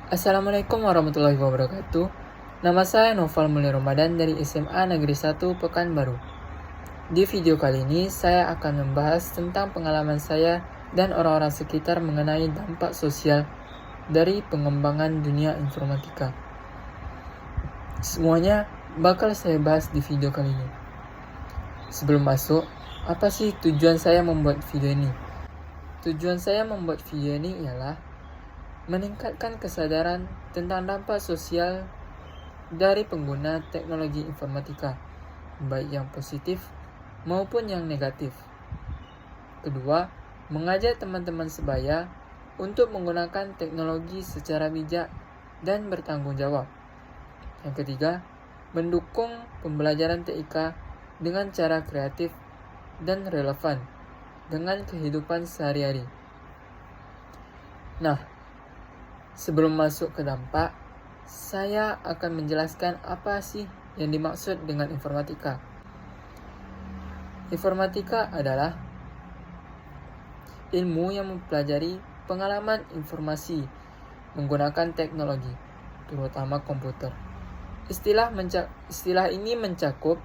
Assalamualaikum warahmatullahi wabarakatuh. Nama saya Noval Mulia Ramadan dari SMA Negeri 1 Pekanbaru. Di video kali ini saya akan membahas tentang pengalaman saya dan orang-orang sekitar mengenai dampak sosial dari pengembangan dunia informatika. Semuanya bakal saya bahas di video kali ini. Sebelum masuk, apa sih tujuan saya membuat video ini? Tujuan saya membuat video ini ialah meningkatkan kesadaran tentang dampak sosial dari pengguna teknologi informatika, baik yang positif maupun yang negatif. Kedua, mengajak teman-teman sebaya untuk menggunakan teknologi secara bijak dan bertanggung jawab. Yang ketiga, mendukung pembelajaran TIK dengan cara kreatif dan relevan dengan kehidupan sehari-hari. Nah, sebelum masuk ke dampak, saya akan menjelaskan apa sih yang dimaksud dengan informatika. Informatika adalah ilmu yang mempelajari pengalaman informasi menggunakan teknologi, terutama komputer. Istilah ini mencakup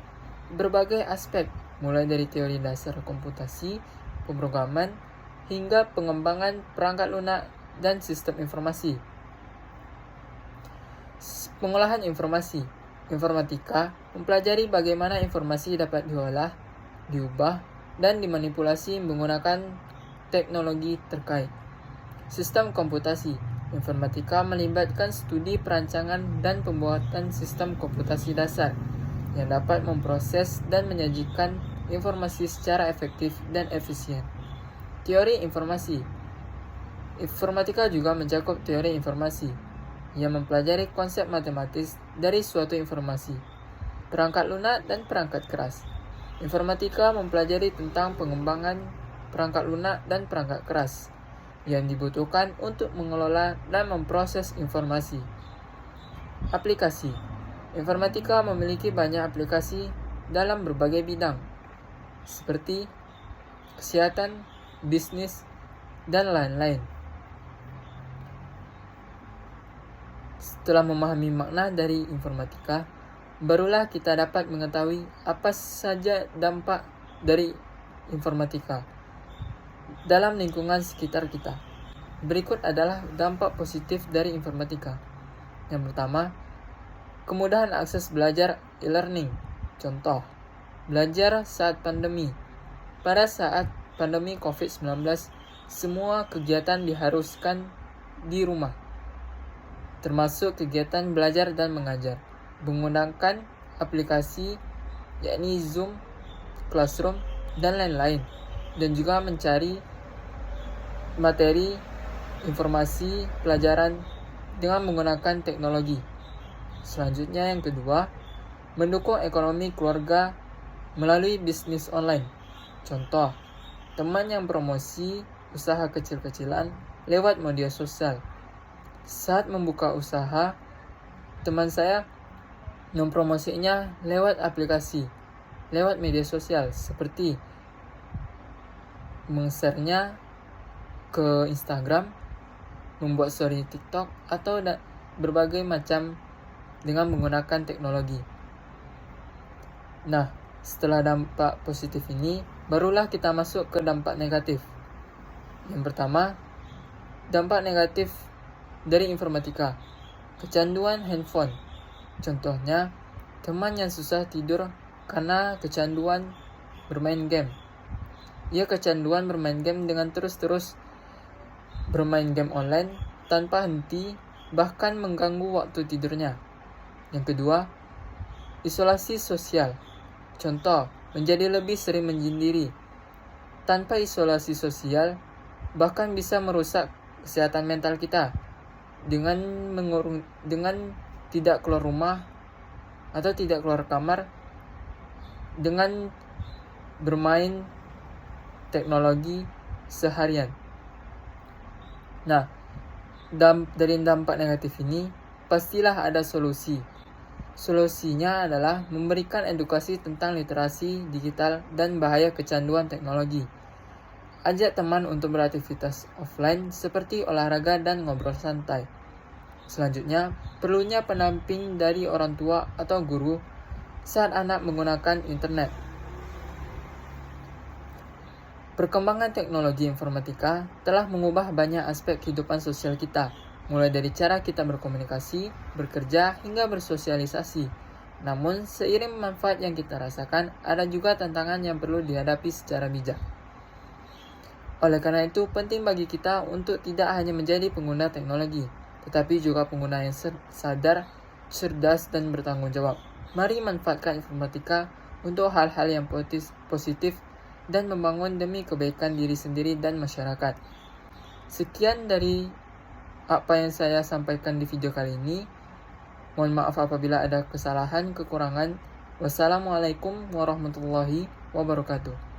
berbagai aspek, mulai dari teori dasar komputasi, pemrograman, hingga pengembangan perangkat lunak dan sistem informasi. Pengolahan informasi. Informatika mempelajari bagaimana informasi dapat diolah, diubah, dan dimanipulasi menggunakan teknologi terkait. Sistem komputasi. Informatika melibatkan studi perancangan dan pembuatan sistem komputasi dasar yang dapat memproses dan menyajikan informasi secara efektif dan efisien. Teori informasi. Informatika juga mencakup teori informasi yang mempelajari konsep matematis dari suatu informasi, perangkat lunak dan perangkat keras. Informatika mempelajari tentang pengembangan perangkat lunak dan perangkat keras yang dibutuhkan untuk mengelola dan memproses informasi. Aplikasi. Informatika memiliki banyak aplikasi dalam berbagai bidang, seperti kesehatan, bisnis, dan lain-lain. Setelah memahami makna dari informatika, barulah kita dapat mengetahui apa saja dampak dari informatika dalam lingkungan sekitar kita. Berikut adalah dampak positif dari informatika. Yang pertama, kemudahan akses belajar e-learning. Contoh, belajar saat pandemi. Pada saat pandemi COVID-19, semua kegiatan diharuskan di rumah, termasuk kegiatan belajar dan mengajar, menggunakan aplikasi yakni Zoom, Classroom, dan lain-lain, dan juga mencari materi informasi pelajaran dengan menggunakan teknologi. Selanjutnya yang kedua, mendukung ekonomi keluarga melalui bisnis online. Contoh, teman yang promosi usaha kecil-kecilan lewat media sosial. Saat membuka usaha, teman saya mempromosinya lewat aplikasi, lewat media sosial, seperti meng-share-nya ke Instagram, membuat story TikTok, atau berbagai macam dengan menggunakan teknologi. Nah, setelah dampak positif ini, barulah kita masuk ke dampak negatif. Yang pertama, dampak negatif dari informatika. Kecanduan handphone. Contohnya, teman yang susah tidur karena kecanduan bermain game. Ia kecanduan bermain game dengan terus-terus bermain game online tanpa henti, bahkan mengganggu waktu tidurnya. Yang kedua, isolasi sosial. Contoh, menjadi lebih sering menyendiri. Tanpa isolasi sosial, bahkan bisa merusak kesehatan mental kita dengan tidak keluar rumah atau tidak keluar kamar, dengan bermain teknologi seharian. Nah, dari dampak negatif ini pastilah ada solusi. Solusinya adalah memberikan edukasi tentang literasi digital dan bahaya kecanduan teknologi. Ajak teman untuk beraktivitas offline seperti olahraga dan ngobrol santai. Selanjutnya, perlunya pendamping dari orang tua atau guru saat anak menggunakan internet. Perkembangan teknologi informatika telah mengubah banyak aspek kehidupan sosial kita, mulai dari cara kita berkomunikasi, bekerja, hingga bersosialisasi. Namun, seiring manfaat yang kita rasakan, ada juga tantangan yang perlu dihadapi secara bijak. Oleh karena itu, penting bagi kita untuk tidak hanya menjadi pengguna teknologi, tetapi juga pengguna yang sadar, cerdas, dan bertanggung jawab. Mari manfaatkan informatika untuk hal-hal yang positif dan membangun demi kebaikan diri sendiri dan masyarakat. Sekian dari apa yang saya sampaikan di video kali ini. Mohon maaf apabila ada kesalahan, kekurangan. Wassalamualaikum warahmatullahi wabarakatuh.